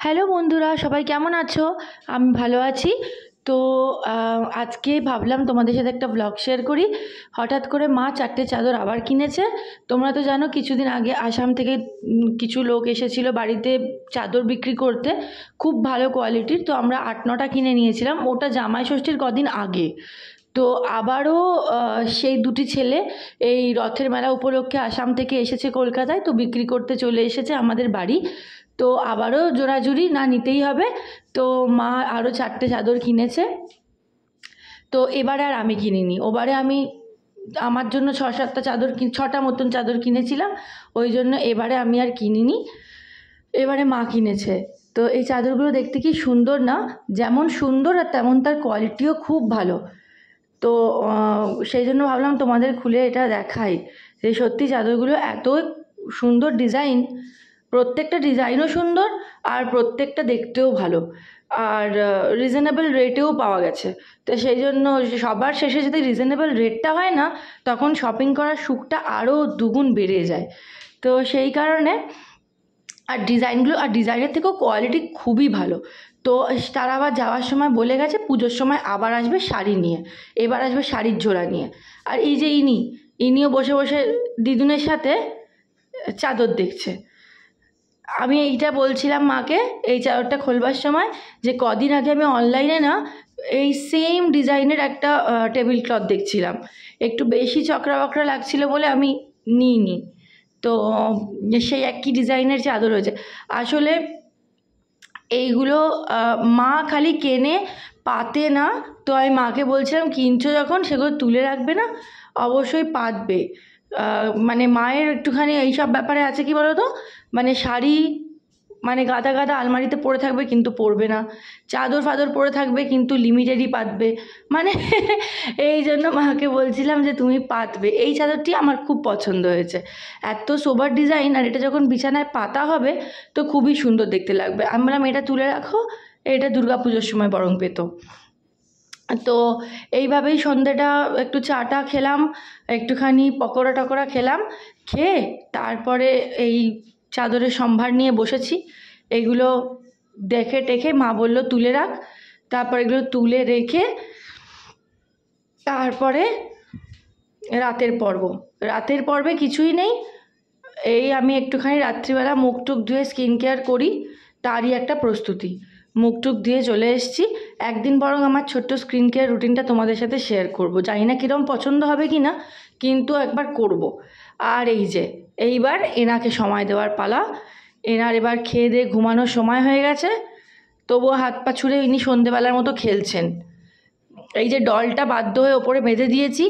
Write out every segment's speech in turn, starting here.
Hello বন্ধুরা, সবাই কেমন আছো? আমি ভালো আছি। তো আজকে ভাবলাম তোমাদের সাথে একটা ব্লগ শেয়ার করি। হঠাৎ করে মা 4টে চাদর আবার কিনেছে। তোমরা তো জানো কিছুদিন আগে আসাম থেকে কিছু লোক এসেছিলো বাড়িতে চাদর বিক্রি করতে, খুব ভালো কোয়ালিটির। তো আমরা 8-9টা কিনে নিয়েছিলাম, ওটা জামাই ষষ্ঠীর কদিন আগে। তো আবারও সেই দুটি ছেলে এই রথের মেলা উপলক্ষে আসাম থেকে এসেছে কলকাতায়, তো বিক্রি করতে চলে এসেছে আমাদের বাড়ি। তো আবারও জোড়াজুড়ি না নিতেই হবে। তো মা আরও 4টে চাদর কিনেছে। তো এবারে আর আমি কিনিনি, ওবারে আমি আমার জন্য 6-7টা চাদর 6টা মতন চাদর কিনেছিলাম, ওই জন্য এবারে আমি আর কিনিনি, এবারে মা কিনেছে। তো এই চাদরগুলো দেখতে কি সুন্দর না? যেমন সুন্দর আর তেমন তার কোয়ালিটিও খুব ভালো। তো সেই জন্য ভাবলাম তোমাদের খুলে এটা দেখাই যে সত্যি চাদরগুলো এত সুন্দর ডিজাইন, প্রত্যেকটা ডিজাইনও সুন্দর আর প্রত্যেকটা দেখতেও ভালো, আর রিজনেবল রেটেও পাওয়া গেছে। তো সেই জন্য সবার শেষে যদি রিজনেবল রেটটা হয় না, তখন শপিং করার সুখটা আরও দুগুণ বেড়ে যায়। তো সেই কারণে আর ডিজাইনের থেকেও কোয়ালিটি খুবই ভালো। তো তারা আবার যাওয়ার সময় বলে গেছে পুজোর সময় আবার আসবে শাড়ি নিয়ে, এবার আসবে শাড়ির জোড়া নিয়ে। আর এই যে ইনিও বসে বসে দিদুনের সাথে চাদর দেখছে। আমি এইটা বলছিলাম মাকে এই চাদরটা খোলবার সময়, যে কদিন আগে আমি অনলাইনে না এই সেম ডিজাইনের একটা টেবিল ক্লথ দেখছিলাম, একটু বেশি চকরা বকরা লাগছিল বলে আমি নিইনি। তো সেই একই ডিজাইনের চাদর হয়েছে। আসলে এইগুলো মা খালি কেনে, পাতে না। তো আমি মাকে বলছিলাম কিনছো যখন সেগুলো তুলে রাখবে না, অবশ্যই পাতবে। মানে মায়ের একটুখানি এইসব ব্যাপারে আছে কি বলো তো, মানে শাড়ি মানে গাদা গাদা আলমারিতে পড়ে থাকবে কিন্তু পরবে না, চাদর ফাদর পরে থাকবে কিন্তু লিমিটেডই পাতবে, মানে এই জন্য মাকে বলছিলাম যে তুমি পাতবে। এই চাদরটি আমার খুব পছন্দ হয়েছে, এত সোবার ডিজাইন, আর এটা যখন বিছানায় পাতা হবে তো খুবই সুন্দর দেখতে লাগবে। আমি বললাম এটা তুলে রাখো, এটা দুর্গাপুজোর সময় বরং পেতো। তো এইভাবেই সন্ধ্যেটা একটু চাটা খেলাম, একটুখানি পকোড়া টকোড়া খেলাম, খেয়ে তারপরে এই চাদরের সম্ভার নিয়ে বসেছি। এগুলো দেখে টেখে মা বলল তুলে রাখ, তারপর এগুলো তুলে রেখে তারপরে রাতের পর্বে কিছুই নেই। এই আমি একটুখানি রাত্রিবেলা মুখ টুক ধুয়ে স্কিন কেয়ার করি, তারই একটা প্রস্তুতি। মুখ টুক দিয়ে চলে এসেছি। একদিন বরং আমার ছোট্ট স্কিন কেয়ার রুটিনটা তোমাদের সাথে শেয়ার করব, জানি না কীরকম পছন্দ হবে কি না, কিন্তু একবার করব। আর এই যে এইবার এনাকে সময় দেওয়ার পালা। এনার এবার খেয়ে দিয়ে ঘুমানোর সময় হয়ে গেছে, তবুও হাত পা ছুঁড়ে ইনি সন্ধেবেলার মতো খেলছেন। এই যে ডলটা বাধ্য হয়ে ওপরে বেঁধে দিয়েছি,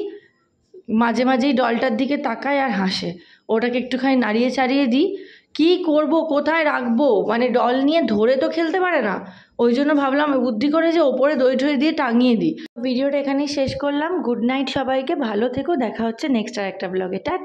মাঝে মাঝেই ডলটার দিকে তাকায় আর হাসে, ওটাকে একটুখানি নাড়িয়ে চাড়িয়ে দিই। কী করব, কোথায় রাখবো, মানে ডল নিয়ে ধরে তো খেলতে পারে না, ওই জন্য ভাবলাম বুদ্ধি করে যে ওপরে দই ঠই দিয়ে টাঙিয়ে দিই। ভিডিওটা এখানেই শেষ করলাম। গুড নাইট সবাইকে, ভালো থেকো, দেখা হচ্ছে নেক্সট আর একটা ব্লগে। টাটা।